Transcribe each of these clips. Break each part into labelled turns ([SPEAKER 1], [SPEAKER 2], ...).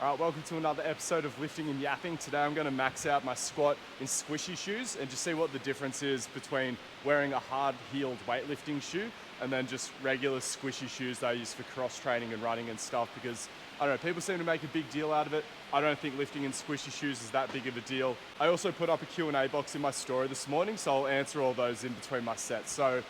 [SPEAKER 1] All right, welcome to another episode of Lifting and Yapping. Today I'm going to max out my squat in squishy shoes and just see what the difference is between wearing a hard-heeled weightlifting shoe and then just regular squishy shoes that I use for cross training and running and stuff, because I don't know, people seem to make a big deal out of it. I don't think lifting in squishy shoes is that big of a deal. I also put up a Q&A box in my story this morning, so I'll answer all those in between my sets. So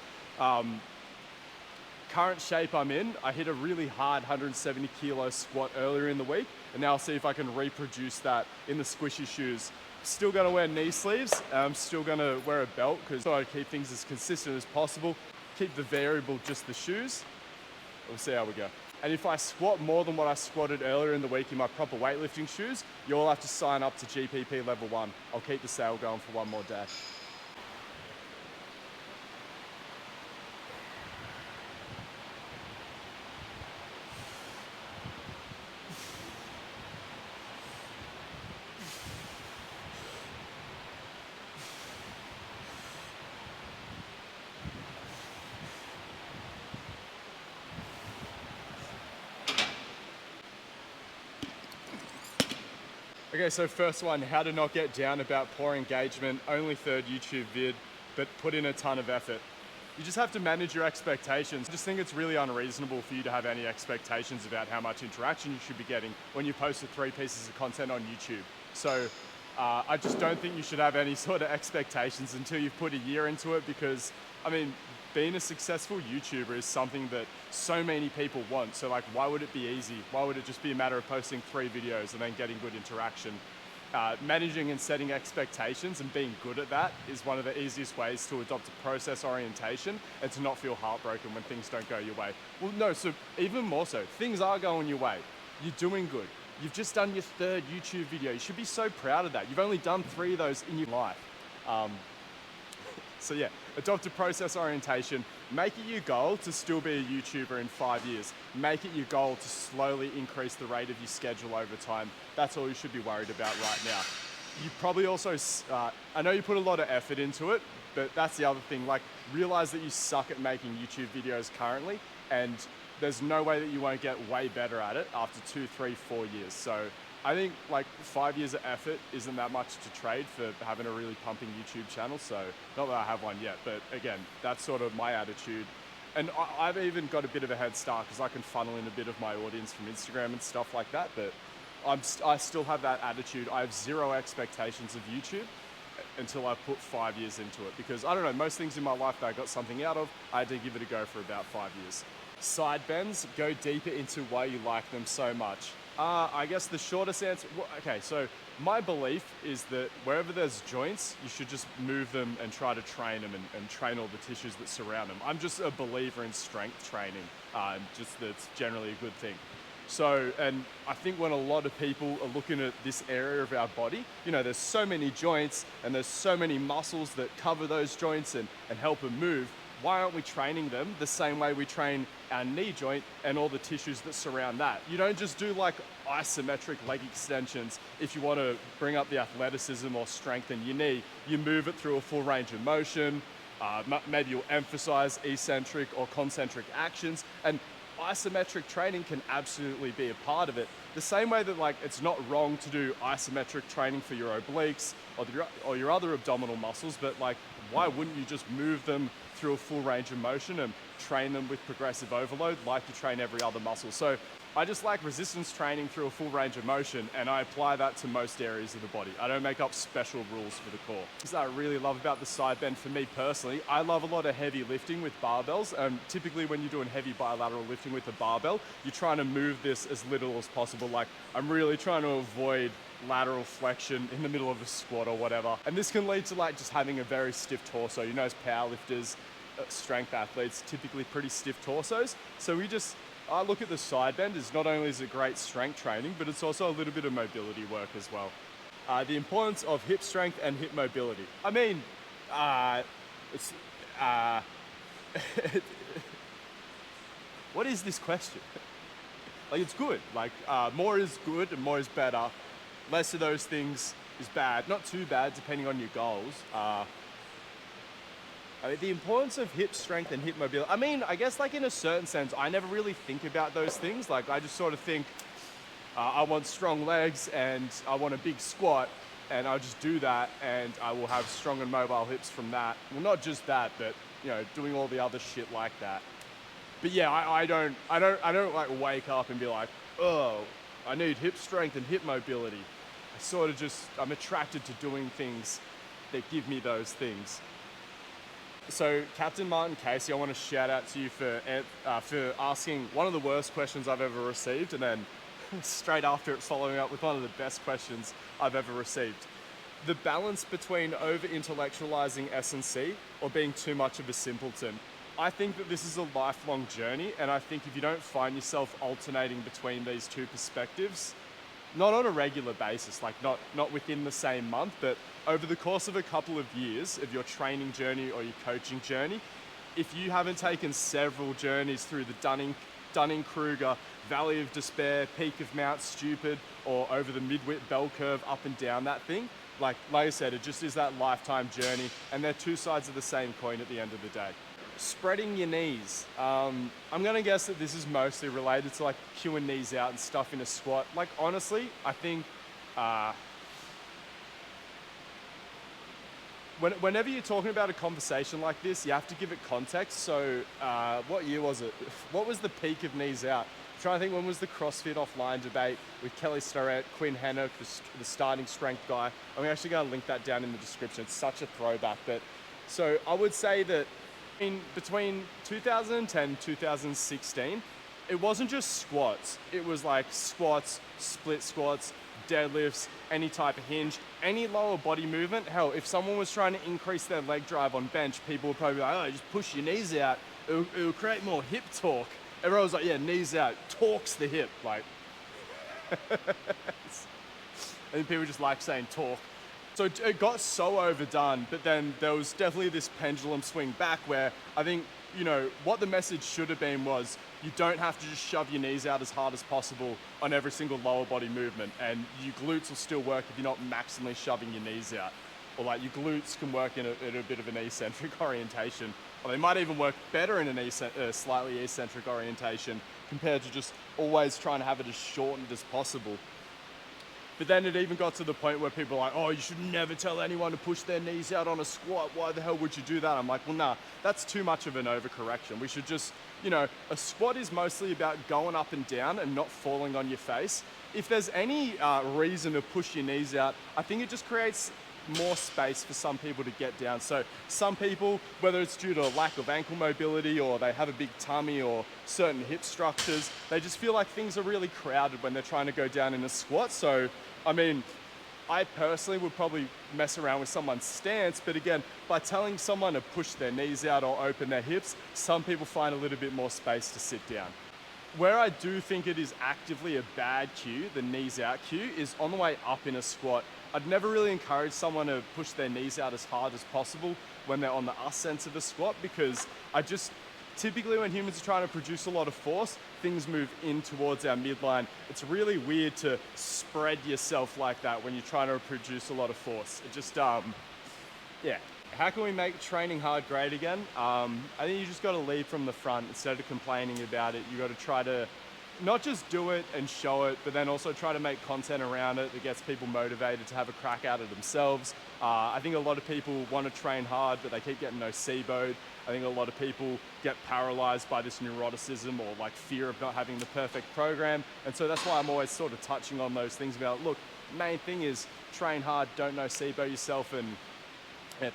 [SPEAKER 1] current shape I'm in, I hit a really hard 170 kilo squat earlier in the week, and now I'll see if I can reproduce that in the squishy shoes. Still gonna wear knee sleeves, I'm still gonna wear a belt because I keep things as consistent as possible. Keep the variable just the shoes. We'll see how we go. And if I squat more than what I squatted earlier in the week in my proper weightlifting shoes, you all have to sign up to GPP level 1. I'll keep the sale going for one more day. Okay, so first one, how to not get down about poor engagement, only third YouTube vid, but put in a ton of effort. You just have to manage your expectations. I just think it's really unreasonable for you to have any expectations about how much interaction you should be getting when you post 3 pieces of content on YouTube. So I just don't think you should have any sort of expectations until you've put a year into it, because, I mean, being a successful YouTuber is something that so many people want. So like, why would it be easy? Why would it just be a matter of posting 3 videos and then getting good interaction? Managing and setting expectations and being good at that is one of the easiest ways to adopt a process orientation and to not feel heartbroken when things don't go your way. Well, no, so even more so, things are going your way. You're doing good. You've just done your 3rd YouTube video. You should be so proud of that. You've only done 3 of those in your life. So yeah, adopt a process orientation. Make it your goal to still be a YouTuber in 5 years. Make it your goal to slowly increase the rate of your schedule over time. That's all you should be worried about right now. You probably also, I know you put a lot of effort into it, but that's the other thing. Like, realize that you suck at making YouTube videos currently, and there's no way that you won't get way better at it after 2, 3, 4 years. So I think like 5 years of effort isn't that much to trade for having a really pumping YouTube channel. So not that I have one yet, but again, that's sort of my attitude. And I've even got a bit of a head start because I can funnel in a bit of my audience from Instagram and stuff like that. But I still have that attitude. I have 0 expectations of YouTube until I put 5 years into it, because I don't know, most things in my life that I got something out of, I had to give it a go for about 5 years. Side bends, go deeper into why you like them so much. I guess the shortest answer, okay, so my belief is that wherever there's joints, you should just move them and try to train them and train all the tissues that surround them. I'm just a believer in strength training, just that's generally a good thing. So, and I think when a lot of people are looking at this area of our body, you know, there's so many joints and there's so many muscles that cover those joints and help them move. Why aren't we training them the same way we train our knee joint and all the tissues that surround that? You don't just do like isometric leg extensions if you want to bring up the athleticism or strengthen your knee. You move it through a full range of motion. Maybe you'll emphasize eccentric or concentric actions, and isometric training can absolutely be a part of it. The same way that like it's not wrong to do isometric training for your obliques or your other abdominal muscles, but like, why wouldn't you just move them through a full range of motion and train them with progressive overload like you train every other muscle? So I just like resistance training through a full range of motion, and I apply that to most areas of the body. I don't make up special rules for the core. Because I really love about the side bend for me personally, I love a lot of heavy lifting with barbells. Typically when you're doing heavy bilateral lifting with a barbell, you're trying to move this as little as possible. Like, I'm really trying to avoid lateral flexion in the middle of a squat or whatever. And this can lead to like just having a very stiff torso. You know, as powerlifters, strength athletes, typically pretty stiff torsos. So I look at the side bend as not only is it great strength training, but it's also a little bit of mobility work as well. The importance of hip strength and hip mobility. I mean, what is this question? Like, it's good. Like, more is good and more is better. Less of those things is bad. Not too bad, depending on your goals. I mean, the importance of hip strength and hip mobility. I mean, I guess like in a certain sense, I never really think about those things. Like, I just sort of think, I want strong legs and I want a big squat, and I'll just do that, and I will have strong and mobile hips from that. Well, not just that, but doing all the other shit like that. But yeah, I don't like wake up and be like, oh, I need hip strength and hip mobility. I'm attracted to doing things that give me those things. So Captain Martin Casey, I want to shout out to you for asking one of the worst questions I've ever received, and then straight after it following up with one of the best questions I've ever received. The balance between over-intellectualizing S&C or being too much of a simpleton. I think that this is a lifelong journey, and I think if you don't find yourself alternating between these two perspectives, not on a regular basis, like not within the same month, but over the course of a couple of years of your training journey or your coaching journey, if you haven't taken several journeys through the Dunning-Kruger, Valley of Despair, Peak of Mount Stupid, or over the mid-width bell curve up and down that thing, like I said, it just is that lifetime journey, and they're two sides of the same coin at the end of the day. Spreading your knees. I'm gonna guess that this is mostly related to like queuing knees out and stuff in a squat. Like honestly, I think whenever you're talking about a conversation like this, you have to give it context. So what year was it? What was the peak of knees out? I'm trying to think, when was the CrossFit Offline debate with Kelly Starrett, Quinn Hannock, the starting strength guy? I'm actually gonna link that down in the description. It's such a throwback. But so I would say that between 2010 and 2016, it wasn't just squats. It was like squats, split squats, deadlifts, any type of hinge, any lower body movement. Hell, if someone was trying to increase their leg drive on bench, people would probably be like, oh, just push your knees out. It'll create more hip torque. Everyone was like, yeah, knees out, torques the hip. Like, and people just like saying torque. So it got so overdone, but then there was definitely this pendulum swing back where I think, what the message should have been was you don't have to just shove your knees out as hard as possible on every single lower body movement, and your glutes will still work if you're not maximally shoving your knees out. Or like your glutes can work in a bit of an eccentric orientation, or they might even work better in a slightly eccentric orientation compared to just always trying to have it as shortened as possible. But then it even got to the point where people are like, oh, you should never tell anyone to push their knees out on a squat. Why the hell would you do that? I'm like, well, nah, that's too much of an overcorrection. We should just, a squat is mostly about going up and down and not falling on your face. If there's any reason to push your knees out, I think it just creates more space for some people to get down. So some people, whether it's due to a lack of ankle mobility or they have a big tummy or certain hip structures, they just feel like things are really crowded when they're trying to go down in a squat. So, I mean, I personally would probably mess around with someone's stance, but again, by telling someone to push their knees out or open their hips, some people find a little bit more space to sit down. Where I do think it is actively a bad cue, the knees out cue, is on the way up in a squat. I'd never really encourage someone to push their knees out as hard as possible when they're on the ascent of a squat, because typically when humans are trying to produce a lot of force, things move in towards our midline. It's really weird to spread yourself like that when you're trying to produce a lot of force. It just, yeah. How can we make training hard great again? I think you just got to lead from the front. Instead of complaining about it, you got to try to not just do it and show it, but then also try to make content around it that gets people motivated to have a crack at it themselves. I think a lot of people want to train hard, but they keep getting noceboed. I think a lot of people get paralyzed by this neuroticism or like fear of not having the perfect program. And so that's why I'm always sort of touching on those things about, look, main thing is train hard, don't nocebo yourself, and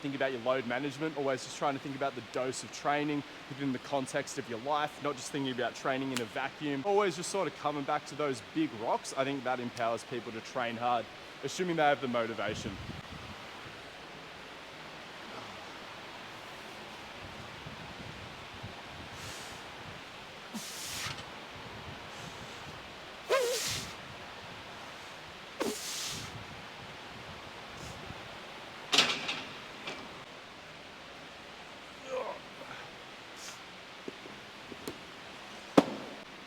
[SPEAKER 1] think about your load management. Always just trying to think about the dose of training within the context of your life, not just thinking about training in a vacuum. Always just sort of coming back to those big rocks. I think that empowers people to train hard, assuming they have the motivation.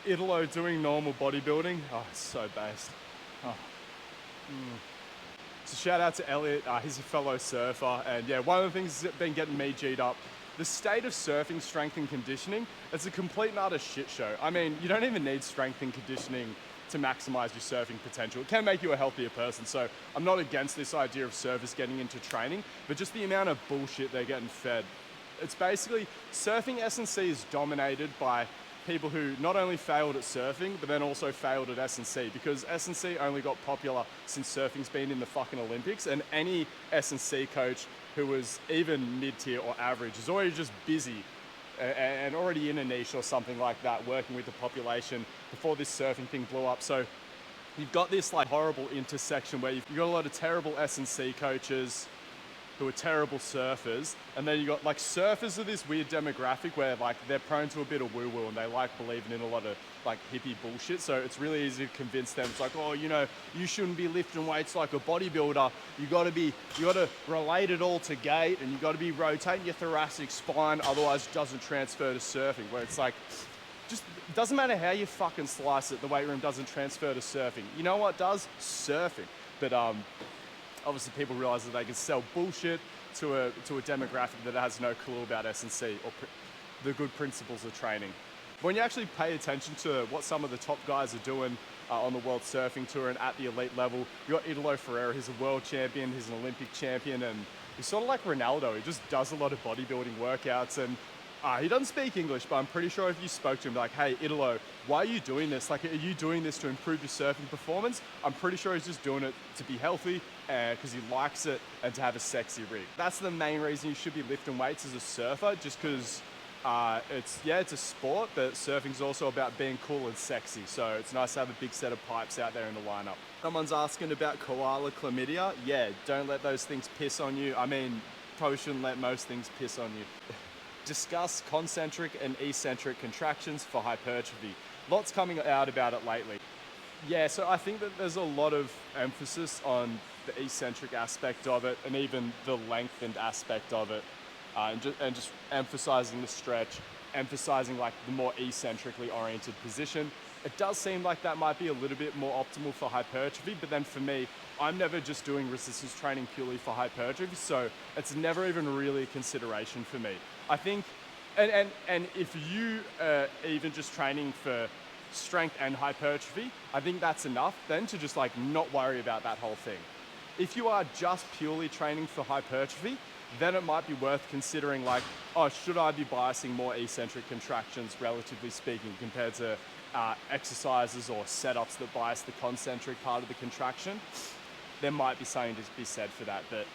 [SPEAKER 1] Italo doing normal bodybuilding. Oh, it's so based. Oh. So shout out to Elliot, he's a fellow surfer, and yeah, one of the things that's been getting me G'd up, the state of surfing strength and conditioning, it's a complete and utter shit show. I mean, you don't even need strength and conditioning to maximize your surfing potential. It can make you a healthier person. So I'm not against this idea of surfers getting into training, but just the amount of bullshit they're getting fed. It's basically, surfing S&C is dominated by people who not only failed at surfing, but then also failed at S&C, because S&C only got popular since surfing's been in the fucking Olympics, and any S&C coach who was even mid-tier or average is already just busy and already in a niche or something like that, working with the population before this surfing thing blew up. So you've got this like horrible intersection where you've got a lot of terrible S&C coaches who are terrible surfers, and then you got like surfers are this weird demographic where like they're prone to a bit of woo-woo and they like believing in a lot of like hippie bullshit. So it's really easy to convince them. It's like, oh, you know, you shouldn't be lifting weights like a bodybuilder. You got to relate it all to gait, and you got to be rotating your thoracic spine, otherwise it doesn't transfer to surfing. Where it's like, just doesn't matter how you fucking slice it, the weight room doesn't transfer to surfing. You know what does? Surfing. But obviously people realize that they can sell bullshit to a demographic that has no clue about S&C or the good principles of training. When you actually pay attention to what some of the top guys are doing on the World Surfing Tour and at the elite level, you got Italo Ferreira, he's a world champion, he's an Olympic champion, and he's sort of like Ronaldo. He just does a lot of bodybuilding workouts, and he doesn't speak English, but I'm pretty sure if you spoke to him like, hey, Italo, why are you doing this? Like, are you doing this to improve your surfing performance? I'm pretty sure he's just doing it to be healthy because he likes it and to have a sexy rig. That's the main reason you should be lifting weights as a surfer, just because it's a sport, but surfing's also about being cool and sexy. So it's nice to have a big set of pipes out there in the lineup. Someone's asking about koala chlamydia. Yeah, don't let those things piss on you. I mean, probably shouldn't let most things piss on you. Discuss concentric and eccentric contractions for hypertrophy. Lots coming out about it lately. Yeah, so I think that there's a lot of emphasis on the eccentric aspect of it, and even the lengthened aspect of it, and just emphasizing the stretch, emphasizing like the more eccentrically oriented position. It does seem like that might be a little bit more optimal for hypertrophy, but then for me, I'm never just doing resistance training purely for hypertrophy, so it's never even really a consideration for me. I think, and if you are even just training for strength and hypertrophy, I think that's enough then to just like not worry about that whole thing. If you are just purely training for hypertrophy, then it might be worth considering like, oh, should I be biasing more eccentric contractions, relatively speaking, compared to exercises or setups that bias the concentric part of the contraction? There might be something to be said for that. But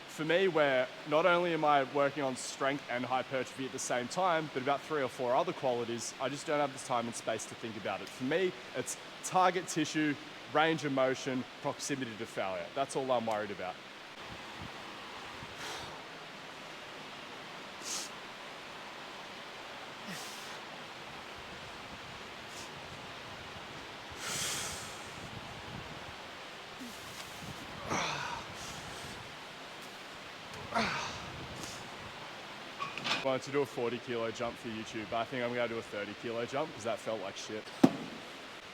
[SPEAKER 1] for me, where not only am I working on strength and hypertrophy at the same time, but about 3 or 4 other qualities, I just don't have the time and space to think about it. For me, it's target tissue, range of motion, proximity to failure. That's all I'm worried about. I wanted to do a 40 kilo jump for YouTube, but I think I'm going to do a 30 kilo jump because that felt like shit.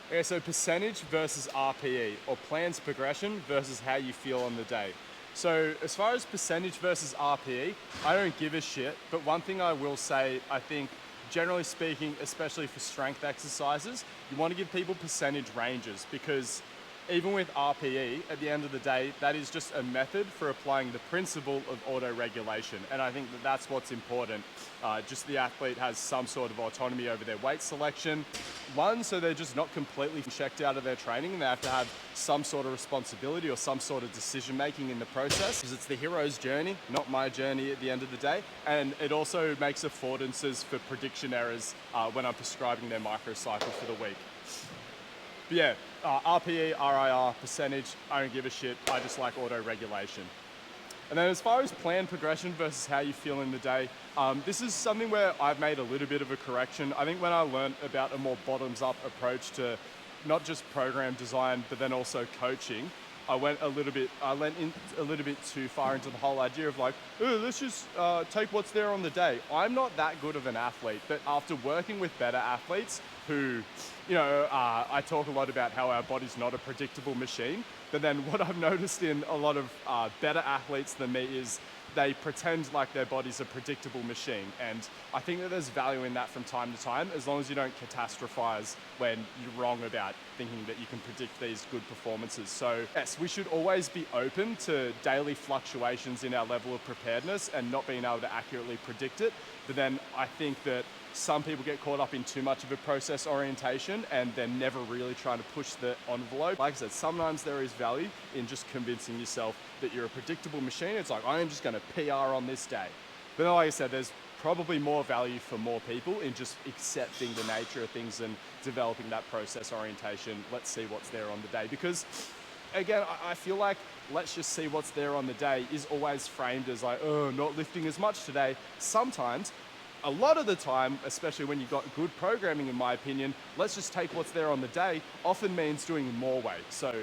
[SPEAKER 1] Okay, so percentage versus RPE, or plans progression versus how you feel on the day. So as far as percentage versus RPE, I don't give a shit, but one thing I will say, I think generally speaking, especially for strength exercises, you want to give people percentage ranges, because even with RPE, at the end of the day, that is just a method for applying the principle of auto-regulation. And I think that that's what's important. Just the athlete has some sort of autonomy over their weight selection. One, so they're just not completely checked out of their training, and they have to have some sort of responsibility or some sort of decision-making in the process, because it's the hero's journey, not my journey at the end of the day. And it also makes affordances for prediction errors when I'm prescribing their microcycle for the week. But yeah, RPE, RIR, percentage, I don't give a shit. I just like auto-regulation. And then as far as plan progression versus how you feel in the day, this is something where I've made a little bit of a correction. I think when I learned about a more bottoms-up approach to not just program design, but then also coaching, I went a little bit too far into the whole idea of like, oh, let's just take what's there on the day. I'm not that good of an athlete, but after working with better athletes who, you know, I talk a lot about how our body's not a predictable machine, but then what I've noticed in a lot of better athletes than me is they pretend like their body's a predictable machine. And I think that there's value in that from time to time, as long as you don't catastrophize when you're wrong about thinking that you can predict these good performances. So yes, we should always be open to daily fluctuations in our level of preparedness and not being able to accurately predict it. But then I think that some people get caught up in too much of a process orientation and they're never really trying to push the envelope. Like I said, sometimes there is value in just convincing yourself that you're a predictable machine. It's like, I am just going to PR on this day. But then, like I said, there's probably more value for more people in just accepting the nature of things and developing that process orientation. Let's see what's there on the day. Because again, I feel like let's just see what's there on the day is always framed as like, oh, not lifting as much today. Sometimes, a lot of the time, especially when you've got good programming, in my opinion, let's just take what's there on the day, often means doing more weight. So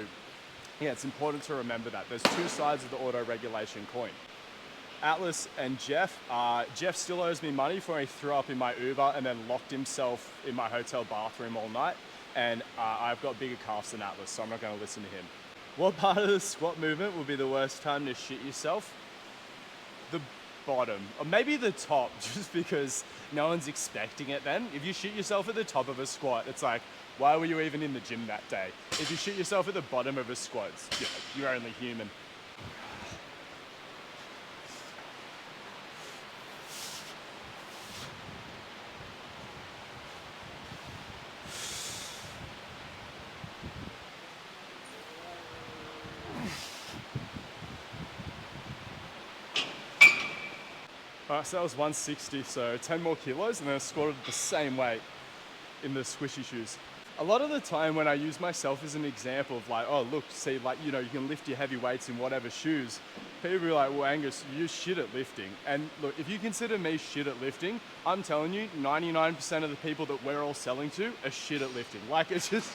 [SPEAKER 1] yeah, it's important to remember that. There's two sides of the auto-regulation coin. Atlas and Jeff. Jeff still owes me money for when he threw up in my Uber and then locked himself in my hotel bathroom all night. And I've got bigger calves than Atlas, so I'm not going to listen to him. What part of the squat movement would be the worst time to shit yourself? The bottom, or maybe the top, just because no one's expecting it then. If you shit yourself at the top of a squat, it's like, why were you even in the gym that day? If you shit yourself at the bottom of a squat, you're only human. All right, so that was 160, so 10 more kilos, and then I squatted the same weight in the squishy shoes. A lot of the time when I use myself as an example of like, oh, look, see, like, you know, you can lift your heavy weights in whatever shoes, people be like, well, Angus, you're shit at lifting. And look, if you consider me shit at lifting, I'm telling you, 99% of the people that we're all selling to are shit at lifting. Like, it's just,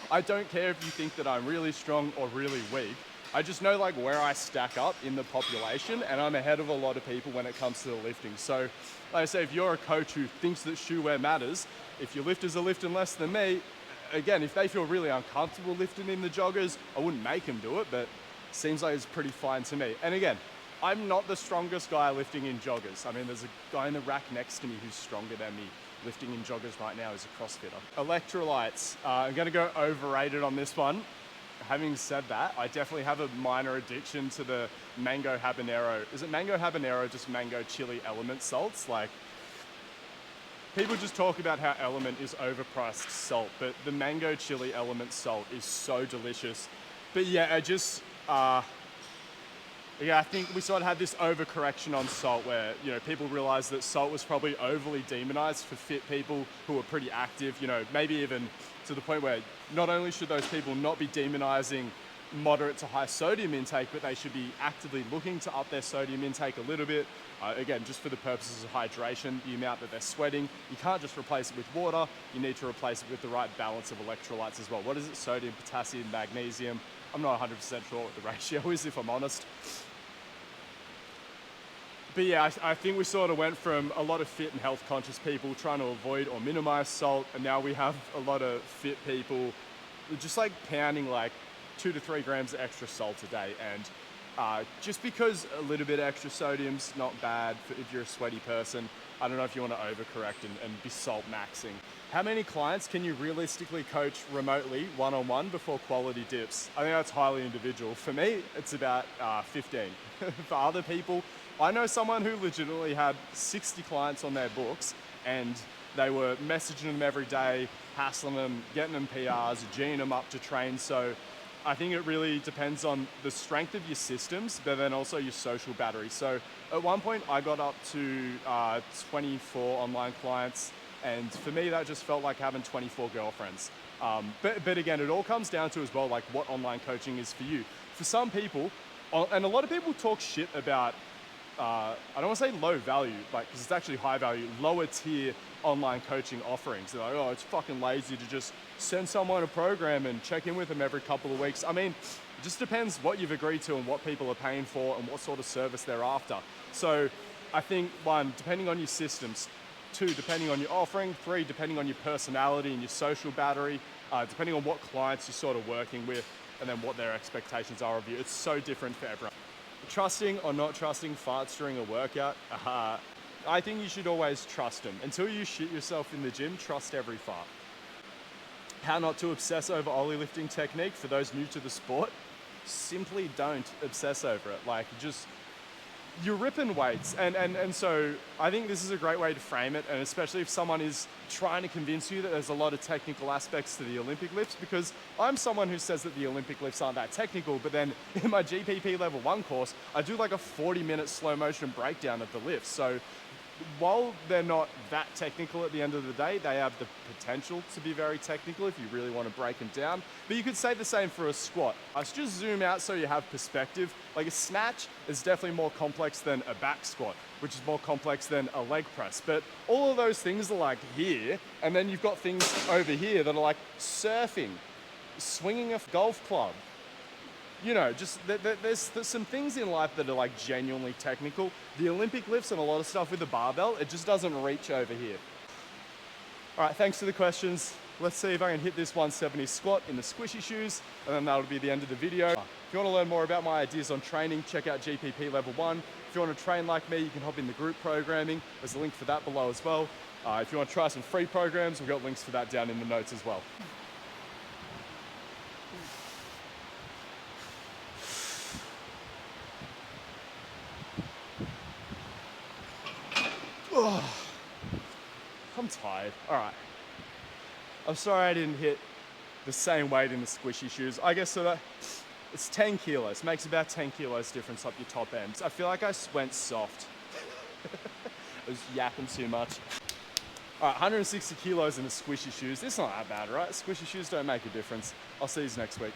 [SPEAKER 1] I don't care if you think that I'm really strong or really weak. I just know like where I stack up in the population, and I'm ahead of a lot of people when it comes to the lifting. So like I say, if you're a coach who thinks that shoe wear matters, if your lifters are lifting less than me, again, if they feel really uncomfortable lifting in the joggers, I wouldn't make them do it, but seems like it's pretty fine to me. And again, I'm not the strongest guy lifting in joggers. I mean, there's a guy in the rack next to me who's stronger than me lifting in joggers right now. He's a CrossFitter. Electrolytes. I'm gonna go overrated on this one. Having said that, I definitely have a minor addiction to the mango habanero. Is it mango habanero, just mango chili element salts? Like, people just talk about how Element is overpriced salt, but the mango chili element salt is so delicious. But yeah, I think we sort of had this overcorrection on salt where, you know, people realized that salt was probably overly demonized for fit people who are pretty active, you know, maybe even to the point where not only should those people not be demonizing moderate to high sodium intake, but they should be actively looking to up their sodium intake a little bit. Again, just for the purposes of hydration, the amount that they're sweating. You can't just replace it with water. You need to replace it with the right balance of electrolytes as well. What is it? Sodium, potassium, magnesium. I'm not 100% sure what the ratio is, if I'm honest. But yeah, I think we sort of went from a lot of fit and health conscious people trying to avoid or minimize salt, and now we have a lot of fit people just like pounding like 2 to 3 grams of extra salt a day. And just because a little bit of extra sodium's not bad if you're a sweaty person, I don't know if you want to overcorrect and be salt maxing. How many clients can you realistically coach remotely, one-on-one, before quality dips? I think that's highly individual. For me, it's about 15. For other people, I know someone who legitimately had 60 clients on their books, and they were messaging them every day, hassling them, getting them PRs, G'ing them up to train. So I think it really depends on the strength of your systems, but then also your social battery. So at one point I got up to 24 online clients, and for me that just felt like having 24 girlfriends. But again, it all comes down to as well like what online coaching is for you. For some people, and a lot of people talk shit about, I don't want to say low value, like, because it's actually high value, lower tier online coaching offerings. They're like, oh, it's fucking lazy to just send someone a program and check in with them every couple of weeks. I mean, it just depends what you've agreed to and what people are paying for and what sort of service they're after. So I think 1, depending on your systems, 2, depending on your offering, 3, depending on your personality and your social battery, depending on what clients you're sort of working with, and then what their expectations are of you. It's so different for everyone. Trusting or not trusting farts during a workout, I think you should always trust them. Until you shit yourself in the gym, trust every fart. How not to obsess over ollie lifting technique for those new to the sport? Simply don't obsess over it. Like, just, you're ripping weights. And so I think this is a great way to frame it, and especially if someone is trying to convince you that there's a lot of technical aspects to the Olympic lifts, because I'm someone who says that the Olympic lifts aren't that technical, but then in my GPP level 1 course, I do like a 40-minute slow motion breakdown of the lifts. So while they're not that technical at the end of the day, they have the potential to be very technical if you really want to break them down. But you could say the same for a squat. Let's just zoom out so you have perspective. Like, a snatch is definitely more complex than a back squat, which is more complex than a leg press. But all of those things are like here, and then you've got things over here that are like surfing, swinging a golf club. You know, just there's some things in life that are like genuinely technical. The Olympic lifts and a lot of stuff with the barbell, it just doesn't reach over here. All right, thanks for the questions. Let's see if I can hit this 170 squat in the squishy shoes, and then that'll be the end of the video. If you want to learn more about my ideas on training, check out GPP Level 1. If you want to train like me, you can hop in the group programming. There's a link for that below as well. If you want to try some free programs, we've got links for that down in the notes as well. Oh, I'm tired. All right. I'm sorry I didn't hit the same weight in the squishy shoes. I guess so that it's 10 kilos. Makes about 10 kilos difference up your top end. I feel like I went soft. I was yapping too much. All right, 160 kilos in the squishy shoes. This is not that bad, right? Squishy shoes don't make a difference. I'll see you next week.